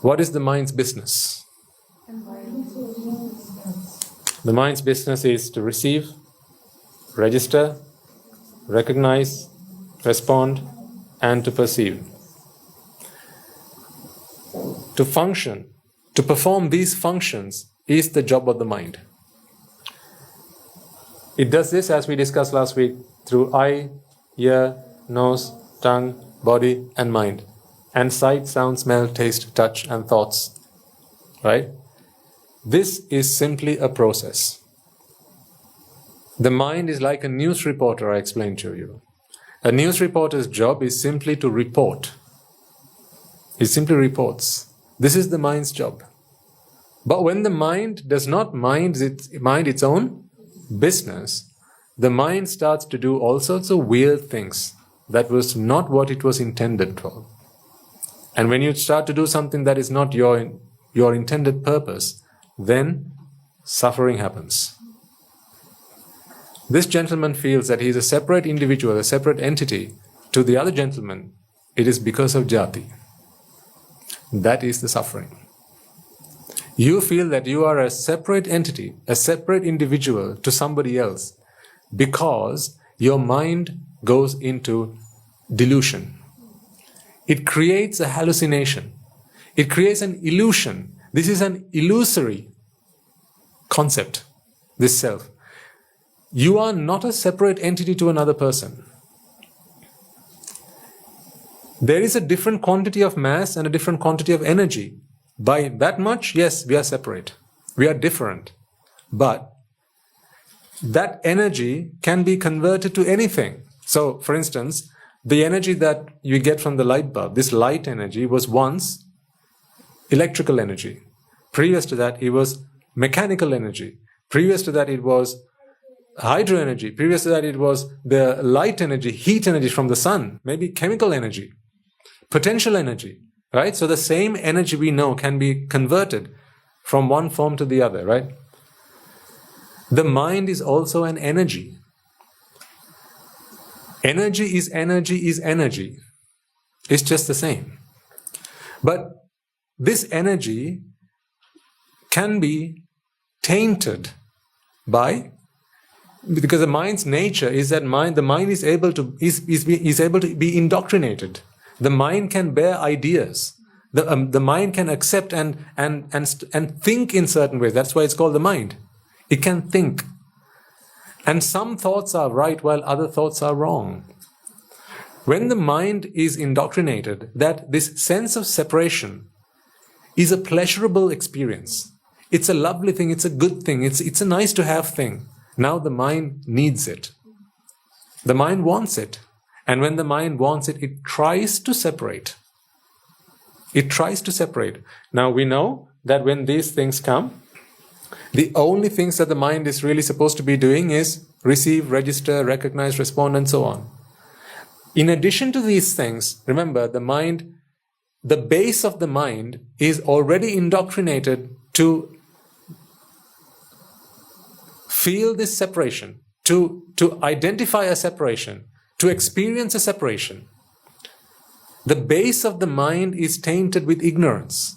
What is the mind's business? The mind's business is to receive, register, recognize, respond, and to perceive. To function, to perform these functions is the job of the mind. It does this, as we discussed last week, through eye, ear, nose, tongue, body, and mind. And sight, sound, smell, taste, touch, and thoughts. Right? This is simply a process. The mind is like a news reporter, I explained to you. A news reporter's job is simply to report. He simply reports. This is the mind's job. But when the mind does not mind its own business, the mind starts to do all sorts of weird things that was not what it was intended for. And when you start to do something that is not your intended purpose, then suffering happens. This gentleman feels that he is a separate individual, a separate entity to the other gentleman. It is because of jati. That is the suffering. You feel that you are a separate entity, a separate individual to somebody else because your mind goes into delusion. It creates a hallucination. It creates an illusion. This is an illusory concept, this self. You are not a separate entity to another person. There is a different quantity of mass and a different quantity of energy. By that much, yes, we are separate. We are different. But that energy can be converted to anything. So, for instance, the energy that you get from the light bulb, this light energy, was once electrical energy. Previous to that, it was mechanical energy. Previous to that, it was hydro energy. Previous to that, it was the light energy, heat energy from the sun, maybe chemical energy, potential energy, right? So the same energy we know can be converted from one form to the other, right? The mind is also an energy. Energy is energy is energy. It's just the same. But this energy can be tainted by, because the mind's nature is that the mind is able to be indoctrinated. The mind can bear ideas. The mind can accept and think in certain ways. That's why it's called the mind. It can think. And some thoughts are right while other thoughts are wrong. When the mind is indoctrinated that this sense of separation is a pleasurable experience, it's a lovely thing, it's a good thing, it's a nice to have thing. Now the mind needs it. The mind wants it. And when the mind wants it, it tries to separate. It tries to separate. Now we know that when these things come, the only things that the mind is really supposed to be doing is receive, register, recognize, respond, and so on. In addition to these things, remember, the base of the mind is already indoctrinated to feel this separation, to identify a separation, to experience a separation. The base of the mind is tainted with ignorance.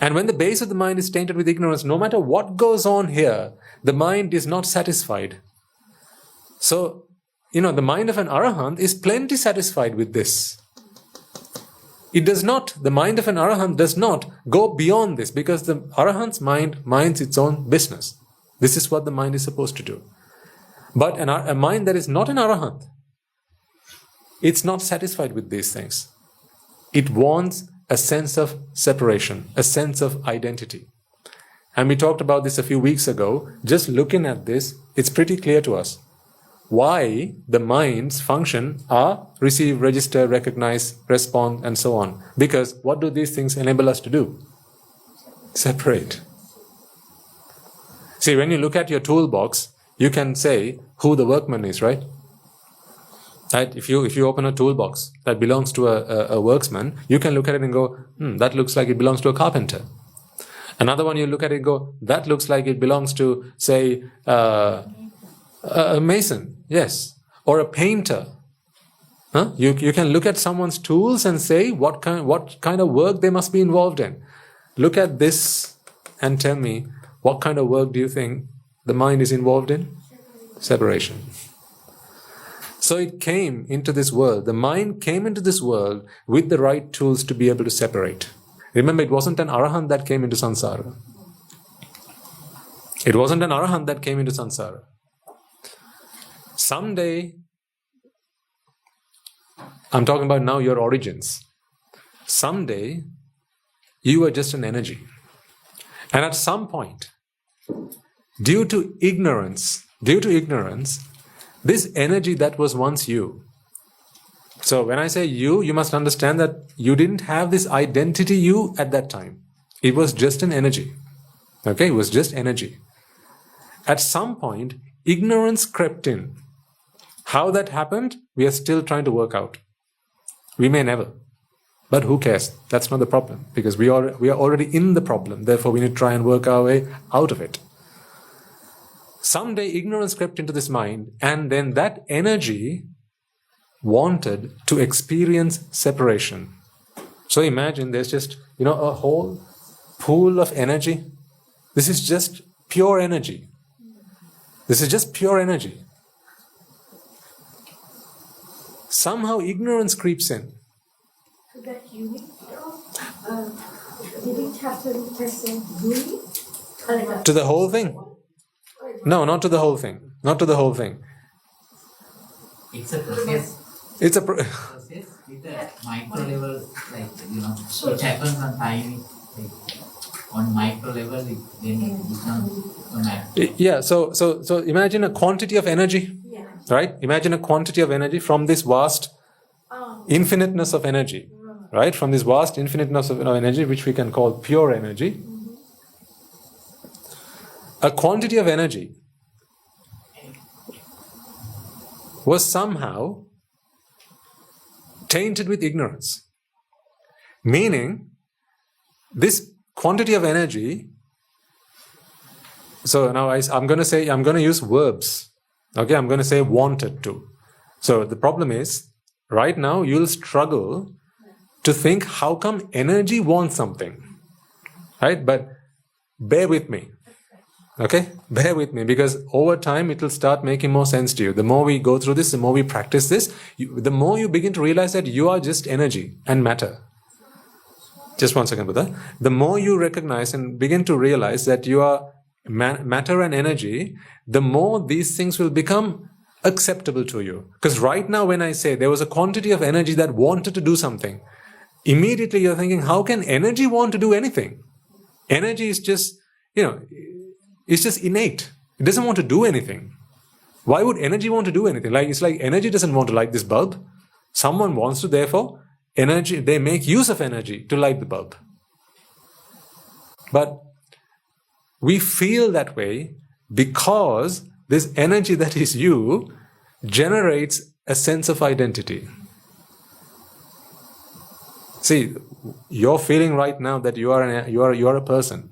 And when the base of the mind is tainted with ignorance, no matter what goes on here, the mind is not satisfied. So, the mind of an arahant is plenty satisfied with this. The mind of an arahant does not go beyond this, because the arahant's mind minds its own business. This is what the mind is supposed to do. But a mind that is not an arahant, it's not satisfied with these things. It wants a sense of separation, a sense of identity. And we talked about this a few weeks ago. Just looking at this, it's pretty clear to us why the mind's function are receive, register, recognize, respond, and so on. Because what do these things enable us to do? Separate. See, when you look at your toolbox, you can say who the workman is, right? Right? If you open a toolbox that belongs to a worksman, you can look at it and go, that looks like it belongs to a carpenter. Another one, you look at it and go, that looks like it belongs to, say, a mason, yes, or a painter. Huh? You can look at someone's tools and say what kind of work they must be involved in. Look at this and tell me what kind of work do you think the mind is involved in? Separation. So it came into this world. The mind came into this world with the right tools to be able to separate. Remember, it wasn't an arahant that came into samsara. It wasn't an arahant that came into samsara. Someday, I'm talking about now your origins. Someday, you were just an energy. And at some point, due to ignorance, this energy that was once you. So when I say you must understand that you didn't have this identity you at that time. It was just an energy. Okay, it was just energy. At some point, ignorance crept in. How that happened, we are still trying to work out. We may never. But who cares? That's not the problem. Because we are already in the problem. Therefore, we need to try and work our way out of it. Someday, ignorance crept into this mind, and then that energy wanted to experience separation. So imagine there's just, a whole pool of energy. This is just pure energy. This is just pure energy. Somehow ignorance creeps in. So that unit didn't have to present unit? To the whole thing? No, not to the whole thing. Not to the whole thing. It's a process. It's a Process with a micro level, it happens on time. On micro level, it then becomes a macro. Yeah. So imagine a quantity of energy, right? Imagine a quantity of energy from this vast infiniteness of energy, right? From this vast infiniteness of energy, which we can call pure energy. A quantity of energy was somehow tainted with ignorance. Meaning, this quantity of energy, so now I'm going to use verbs. Okay, I'm going to say wanted to. So the problem is, right now you'll struggle to think how come energy wants something. Right? But bear with me. Okay? Bear with me, because over time it will start making more sense to you. The more we go through this, the more we practice this, the more you begin to realize that you are just energy and matter. Just 1 second, Buddha. The more you recognize and begin to realize that you are matter and energy, the more these things will become acceptable to you. Because right now when I say there was a quantity of energy that wanted to do something, immediately you're thinking, how can energy want to do anything? Energy is just, it's just innate. It doesn't want to do anything. Why would energy want to do anything? It's like energy doesn't want to light this bulb. Someone wants to, therefore, energy, they make use of energy to light the bulb. But we feel that way because this energy that is you generates a sense of identity. See, you're feeling right now that you are a person,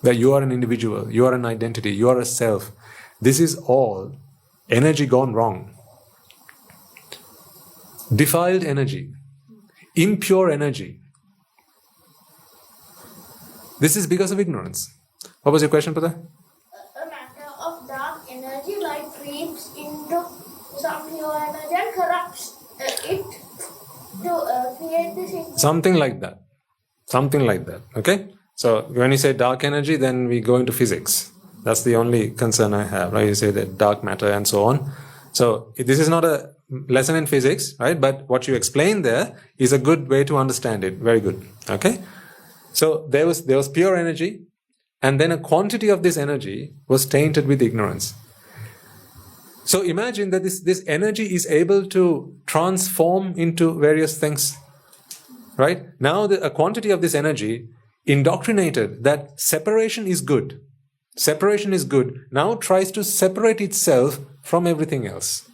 that you are an individual, you are an identity, you are a self. This is all energy gone wrong. Defiled energy, impure energy. This is because of ignorance. What was your question, Pata? A matter of dark energy creeps into some pure energy and corrupts it to create this. Something like that. Something like that. Okay? So when you say dark energy, then we go into physics. That's the only concern I have, right? You say that dark matter and so on. So this is not a lesson in physics, right? But what you explained there is a good way to understand it. Very good. Okay? So there was pure energy, and then a quantity of this energy was tainted with ignorance. So imagine that this energy is able to transform into various things. Right? Now a quantity of this energy indoctrinated that separation is good. Separation is good. Now tries to separate itself from everything else.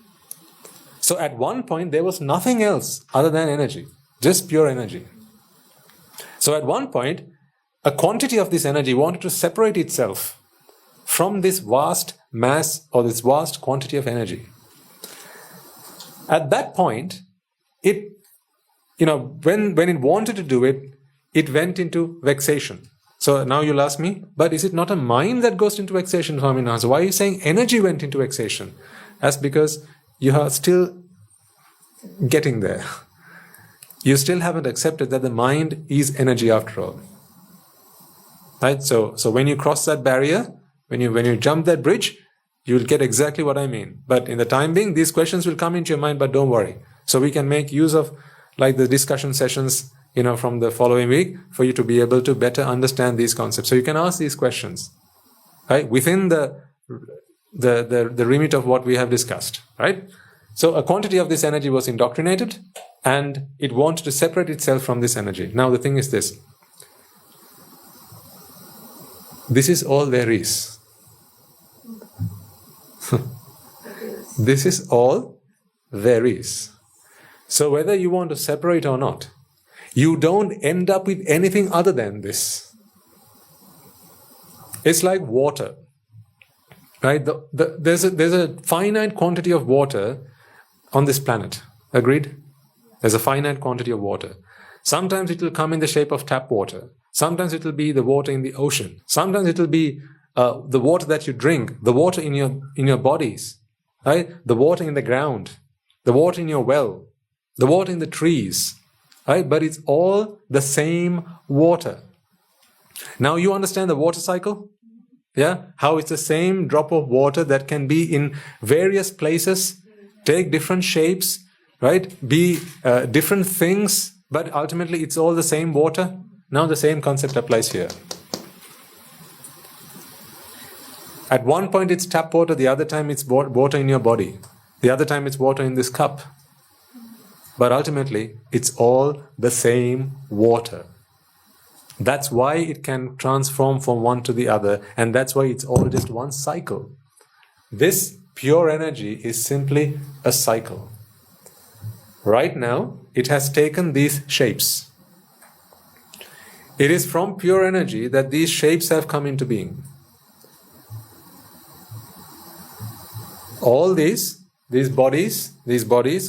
So at one point there was nothing else other than energy. Just pure energy. So at one point, a quantity of this energy wanted to separate itself from this vast mass or this vast quantity of energy. At that point, it, when it wanted to do it, it went into vexation. So now you'll ask me, but is it not a mind that goes into vexation, Swaminathan? So why are you saying energy went into vexation? That's because you are still getting there. You still haven't accepted that the mind is energy after all. Right? So when you cross that barrier, when you jump that bridge, you'll get exactly what I mean. But in the time being, these questions will come into your mind, but don't worry. So we can make use of like the discussion sessions, from the following week for you to be able to better understand these concepts. So you can ask these questions, right? Within the remit of what we have discussed, right? So a quantity of this energy was indoctrinated and it wanted to separate itself from this energy. Now the thing is this. This is all there is. This is all there is. So whether you want to separate or not, you don't end up with anything other than this. It's like water, right? There's a finite quantity of water on this planet. Agreed? There's a finite quantity of water. Sometimes it will come in the shape of tap water. Sometimes it will be the water in the ocean. Sometimes it will be the water that you drink, the water in your bodies, right? The water in the ground, the water in your well, the water in the trees, right? But it's all the same water. Now you understand the water cycle? Yeah? How it's the same drop of water that can be in various places, take different shapes, right? Be different things, but ultimately it's all the same water. Now the same concept applies here. At one point it's tap water, the other time it's water in your body. The other time it's water in this cup. But ultimately, it's all the same water. That's why it can transform from one to the other, and that's why it's all just one cycle. This pure energy is simply a cycle. Right now, it has taken these shapes. It is from pure energy that these shapes have come into being. All these bodies,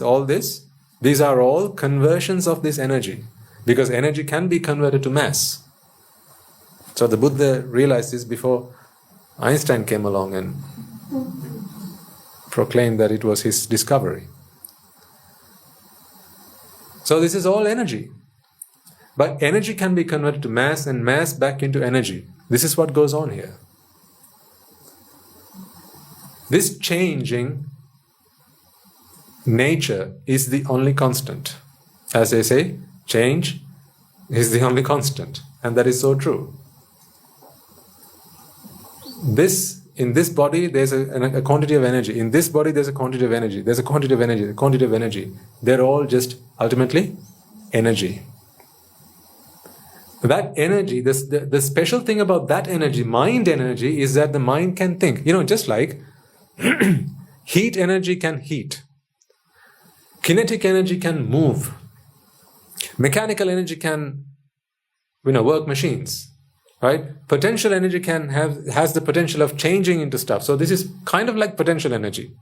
all this, these are all conversions of this energy, because energy can be converted to mass. So the Buddha realized this before Einstein came along and proclaimed that it was his discovery. So this is all energy. But energy can be converted to mass and mass back into energy. This is what goes on here. This changing nature is the only constant. As they say, change is the only constant. And that is so true. In this body, there's a quantity of energy. In this body, there's a quantity of energy. There's a quantity of energy, a quantity of energy. They're all just ultimately energy. That energy, the special thing about that energy, mind energy, is that the mind can think. Just like heat energy can heat. Kinetic energy can move. Mechanical energy can, work machines, right? Potential energy has the potential of changing into stuff. So this is kind of like potential energy,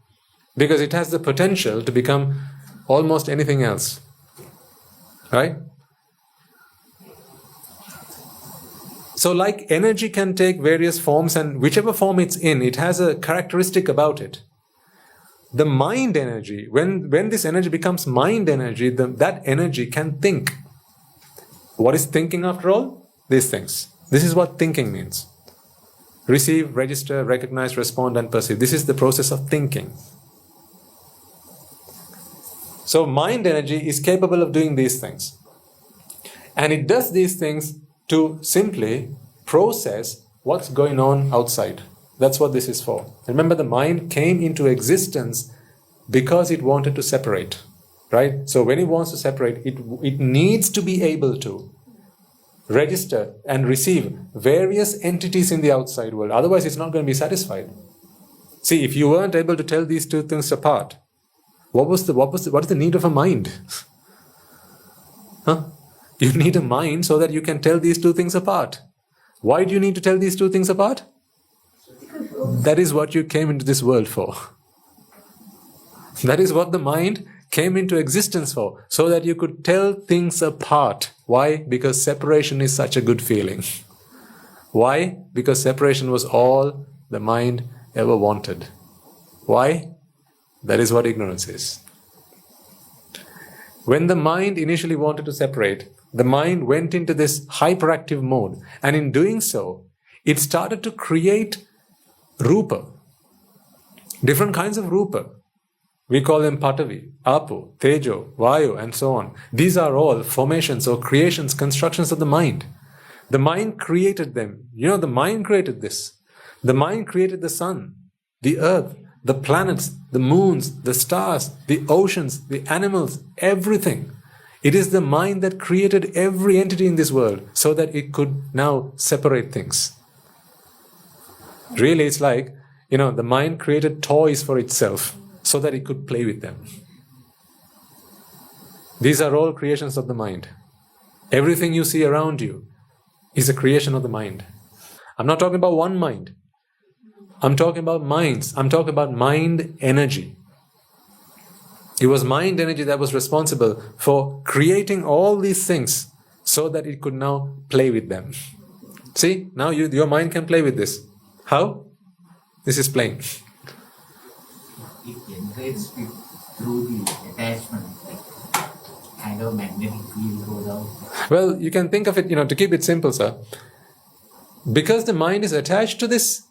because it has the potential to become almost anything else, right? So like energy can take various forms, and whichever form it's in, it has a characteristic about it. The mind energy, when this energy becomes mind energy, that energy can think. What is thinking after all? These things. This is what thinking means. Receive, register, recognize, respond, and perceive. This is the process of thinking. So mind energy is capable of doing these things. And it does these things to simply process what's going on outside. That's what this is for. Remember, the mind came into existence because it wanted to separate, right? So when it wants to separate, it needs to be able to register and receive various entities in the outside world. Otherwise, it's not going to be satisfied. See, if you weren't able to tell these two things apart, what is the need of a mind? You need a mind so that you can tell these two things apart. Why do you need to tell these two things apart? That is what you came into this world for. That is what the mind came into existence for, so that you could tell things apart. Why? Because separation is such a good feeling. Why? Because separation was all the mind ever wanted. Why? That is what ignorance is. When the mind initially wanted to separate, the mind went into this hyperactive mode, and in doing so, it started to create rupa, different kinds of rupa. We call them patavi, apo, tejo, vayu, and so on. These are all formations or creations, constructions of the mind. The mind created them. The mind created this. The mind created the sun, the earth, the planets, the moons, the stars, the oceans, the animals, everything. It is the mind that created every entity in this world so that it could now separate things. Really, it's like, the mind created toys for itself so that it could play with them. These are all creations of the mind. Everything you see around you is a creation of the mind. I'm not talking about one mind. I'm talking about minds. I'm talking about mind energy. It was mind energy that was responsible for creating all these things so that it could now play with them. See, now your mind can play with this. How? This is playing. It generates it through the attachment, like kind of magnetic field goes out. Well, you can think of it, to keep it simple, sir. Because the mind is attached to this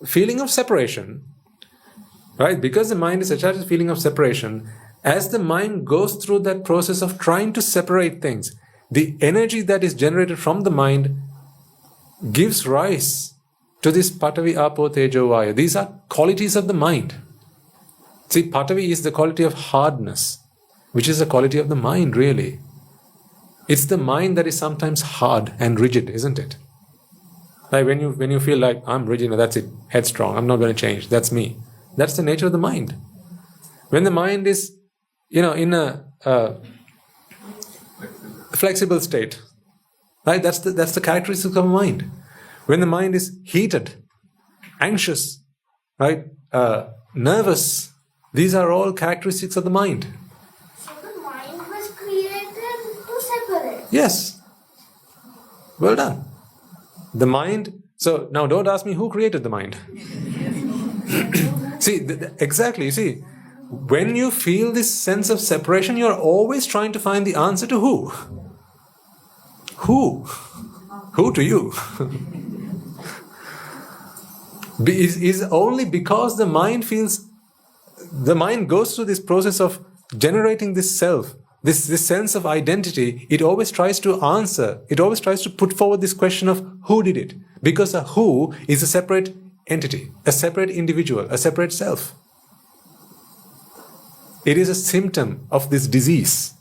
feeling of separation, right? Because the mind is attached to the feeling of separation, as the mind goes through that process of trying to separate things, the energy that is generated from the mind gives rise to this patavi, apo, tejo, vayu. These are qualities of the mind. See, patavi is the quality of hardness, which is the quality of the mind, really. It's the mind that is sometimes hard and rigid, isn't it? Like when you feel like, I'm rigid, that's it, headstrong, I'm not going to change, that's me. That's the nature of the mind. When the mind is, in a flexible state, right? That's the characteristic of mind. When the mind is heated, anxious, right, nervous, these are all characteristics of the mind. So the mind was created to separate. Yes. Well done. The mind. So now don't ask me who created the mind. See, exactly. See, when you feel this sense of separation, you're always trying to find the answer to who. Who? Who to you? Is only because the mind goes through this process of generating this self, this sense of identity. It always tries to answer, it always tries to put forward this question of who did it, because a who is a separate entity, a separate individual, a separate self. It is a symptom of this disease.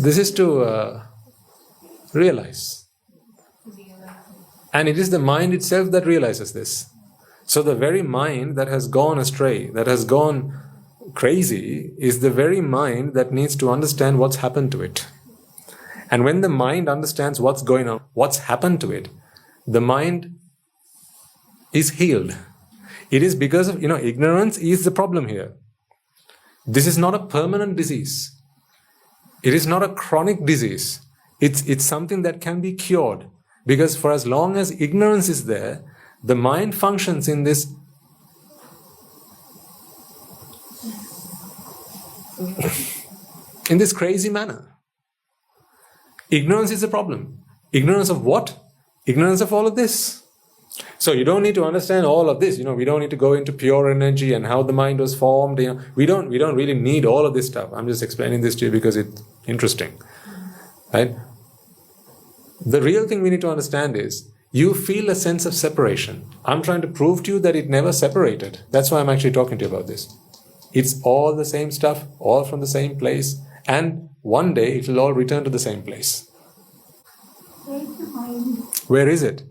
This is to realize. And it is the mind itself that realizes this. So the very mind that has gone astray, that has gone crazy, is the very mind that needs to understand what's happened to it. And when the mind understands what's going on, what's happened to it, the mind is healed. It is because of, ignorance is the problem here. This is not a permanent disease. It is not a chronic disease. It's something that can be cured. Because for as long as ignorance is there, the mind functions in this crazy manner. Ignorance is a problem. Ignorance of what? Ignorance of all of this. So you don't need to understand all of this. We don't need to go into pure energy and how the mind was formed. We don't really need all of this stuff. I'm just explaining this to you because it's interesting, right? The real thing we need to understand is you feel a sense of separation. I'm trying to prove to you that it never separated. That's why I'm actually talking to you about this. It's all the same stuff, all from the same place, and one day it will all return to the same place. Where is it?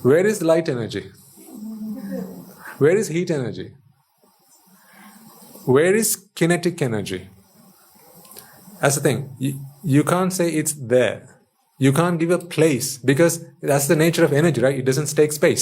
Where is light energy? Where is heat energy? Where is kinetic energy? That's the thing. You can't say it's there. You can't give a place because that's the nature of energy, right? It doesn't take space.